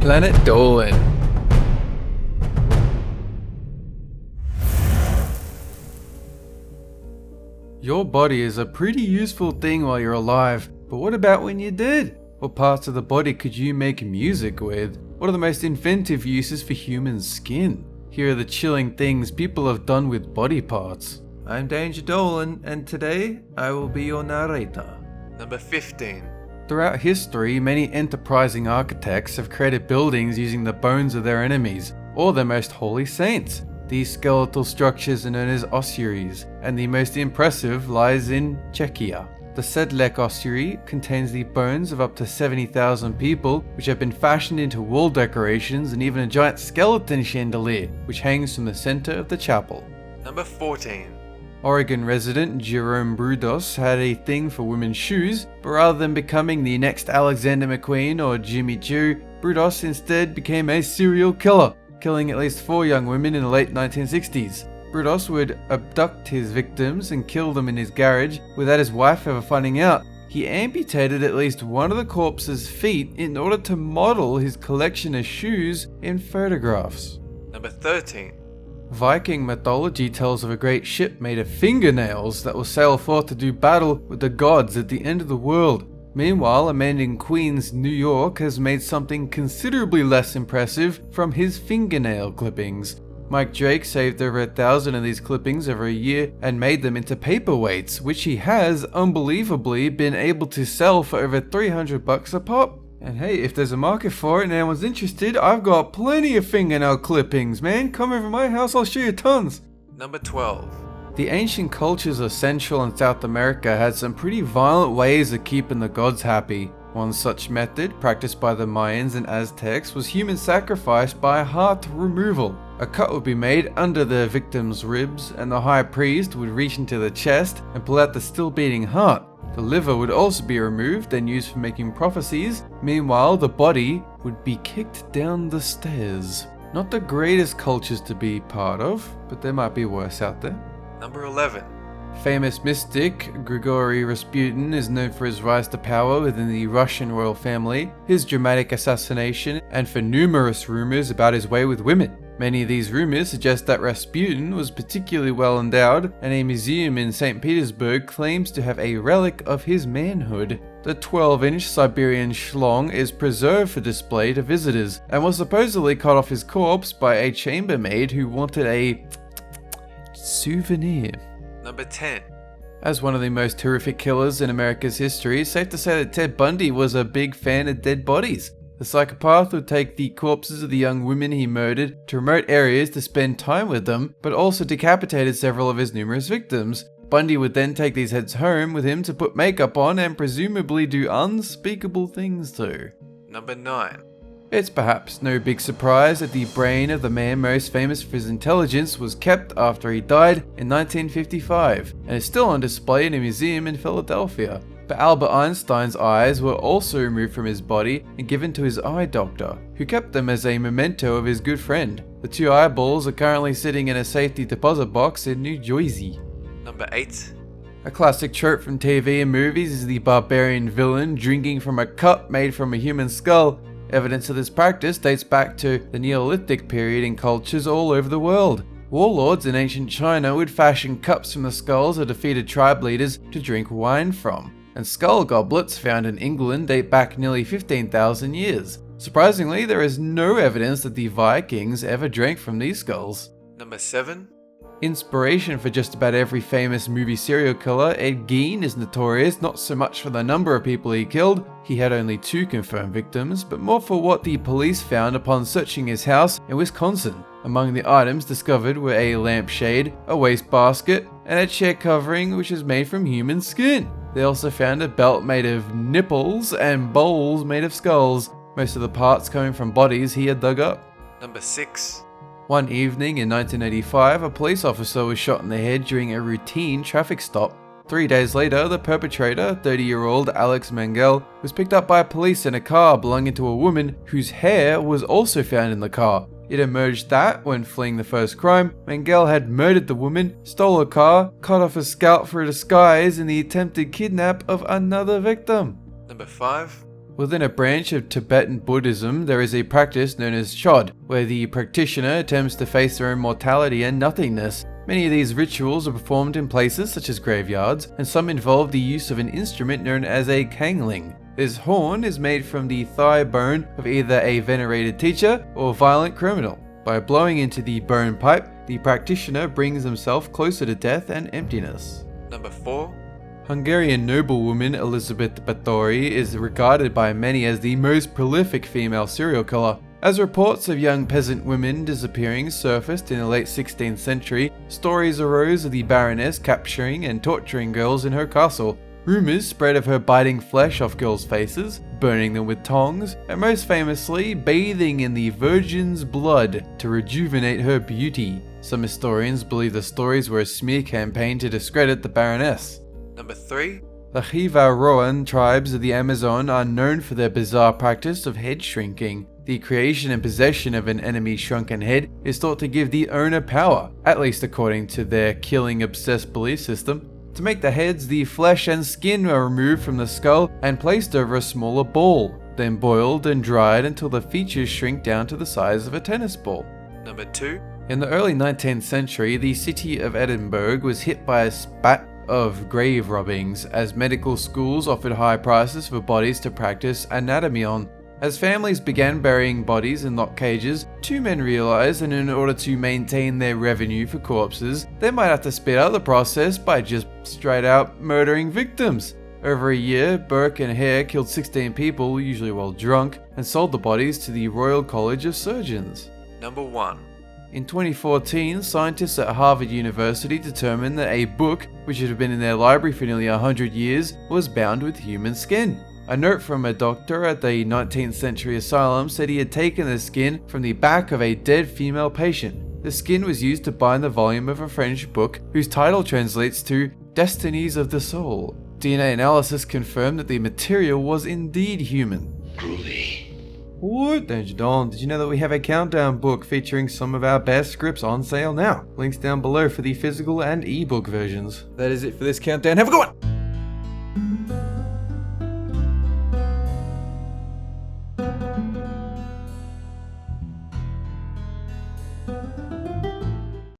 Planet Dolan. Your body is a pretty useful thing while you're alive, but what about when you're dead? What parts of the body could you make music with? What are the most inventive uses for human skin? Here are the chilling things people have done with body parts. I'm Danger Dolan, and today I will be your narrator. Number 15. Throughout history, many enterprising architects have created buildings using the bones of their enemies, or their most holy saints. These skeletal structures are known as ossuaries, and the most impressive lies in Czechia. The Sedlec ossuary contains the bones of up to 70,000 people, which have been fashioned into wall decorations and even a giant skeleton chandelier, which hangs from the center of the chapel. Number 14. Oregon resident Jerome Brudos had a thing for women's shoes, but rather than becoming the next Alexander McQueen or Jimmy Choo, Brudos instead became a serial killer, killing at least 4 young women in the late 1960s. Brudos would abduct his victims and kill them in his garage without his wife ever finding out. He amputated at least one of the corpse's feet in order to model his collection of shoes in photographs. Number 13. Viking mythology tells of a great ship made of fingernails that will sail forth to do battle with the gods at the end of the world. Meanwhile, a man in Queens, New York has made something considerably less impressive from his fingernail clippings. Mike Drake saved over 1,000 of these clippings over a year and made them into paperweights, which he has, unbelievably, been able to sell for over $300 a pop. And hey, if there's a market for it and anyone's interested, I've got plenty of fingernail clippings, man. Come over to my house, I'll show you tons. Number 12. The ancient cultures of Central and South America had some pretty violent ways of keeping the gods happy. One such method, practiced by the Mayans and Aztecs, was human sacrifice by heart removal. A cut would be made under the victim's ribs, and the high priest would reach into the chest and pull out the still beating heart. The liver would also be removed and used for making prophecies. Meanwhile, the body would be kicked down the stairs. Not the greatest cultures to be part of, but there might be worse out there. Number 11. Famous mystic Grigory Rasputin is known for his rise to power within the Russian royal family, his dramatic assassination, and for numerous rumors about his way with women. Many of these rumors suggest that Rasputin was particularly well endowed, and a museum in St. Petersburg claims to have a relic of his manhood. The 12-inch Siberian schlong is preserved for display to visitors, and was supposedly cut off his corpse by a chambermaid who wanted a souvenir. Number 10. As one of the most horrific killers in America's history, it's safe to say that Ted Bundy was a big fan of dead bodies. The psychopath would take the corpses of the young women he murdered to remote areas to spend time with them, but also decapitated several of his numerous victims. Bundy would then take these heads home with him to put makeup on and presumably do unspeakable things to. Number 9. It's perhaps no big surprise that the brain of the man most famous for his intelligence was kept after he died in 1955 and is still on display in a museum in Philadelphia. But Albert Einstein's eyes were also removed from his body and given to his eye doctor, who kept them as a memento of his good friend. The 2 eyeballs are currently sitting in a safety deposit box in New Jersey. Number 8. A classic trope from TV and movies is the barbarian villain drinking from a cup made from a human skull. Evidence of this practice dates back to the Neolithic period in cultures all over the world. Warlords in ancient China would fashion cups from the skulls of defeated tribe leaders to drink wine from. And skull goblets found in England date back nearly 15,000 years. Surprisingly, there is no evidence that the Vikings ever drank from these skulls. Number 7. Inspiration for just about every famous movie serial killer, Ed Gein is notorious not so much for the number of people he killed, he had only 2 confirmed victims, but more for what the police found upon searching his house in Wisconsin. Among the items discovered were a lampshade, a wastebasket, and a chair covering which is made from human skin. They also found a belt made of nipples and bowls made of skulls, most of the parts coming from bodies he had dug up. Number 6. One evening in 1985, a police officer was shot in the head during a routine traffic stop. 3 days later, the perpetrator, 30-year-old Alex Mangel, was picked up by police in a car belonging to a woman whose hair was also found in the car. It emerged that, when fleeing the first crime, Mangel had murdered the woman, stole her car, cut off her scalp for a disguise in the attempted kidnap of another victim. Number 5. Within a branch of Tibetan Buddhism, there is a practice known as chod, where the practitioner attempts to face their own mortality and nothingness. Many of these rituals are performed in places such as graveyards, and some involve the use of an instrument known as a kangling. This horn is made from the thigh bone of either a venerated teacher or violent criminal. By blowing into the bone pipe, the practitioner brings himself closer to death and emptiness. Number 4. Hungarian noblewoman Elizabeth Báthory is regarded by many as the most prolific female serial killer. As reports of young peasant women disappearing surfaced in the late 16th century, stories arose of the Baroness capturing and torturing girls in her castle. Rumours spread of her biting flesh off girls' faces, burning them with tongs, and most famously, bathing in the Virgin's blood to rejuvenate her beauty. Some historians believe the stories were a smear campaign to discredit the Baroness. Number 3. The Jivaroan tribes of the Amazon are known for their bizarre practice of head shrinking. The creation and possession of an enemy's shrunken head is thought to give the owner power, at least according to their killing-obsessed belief system. To make the heads, the flesh and skin are removed from the skull and placed over a smaller ball, then boiled and dried until the features shrink down to the size of a tennis ball. Number 2. In the early 19th century, the city of Edinburgh was hit by a spat of grave robbings, as medical schools offered high prices for bodies to practice anatomy on. As families began burying bodies in locked cages, two men realized that in order to maintain their revenue for corpses, they might have to speed up the process by just straight out murdering victims. Over a year, Burke and Hare killed 16 people, usually while drunk, and sold the bodies to the Royal College of Surgeons. Number 1. In 2014, scientists at Harvard University determined that a book, which had been in their library for nearly 100 years, was bound with human skin. A note from a doctor at the 19th century asylum said he had taken the skin from the back of a dead female patient. The skin was used to bind the volume of a French book whose title translates to Destinies of the Soul. DNA analysis confirmed that the material was indeed human. Groovy. What? Did you know that we have a countdown book featuring some of our best scripts on sale now? Links down below for the physical and ebook versions. That is it for this countdown. Have a good one!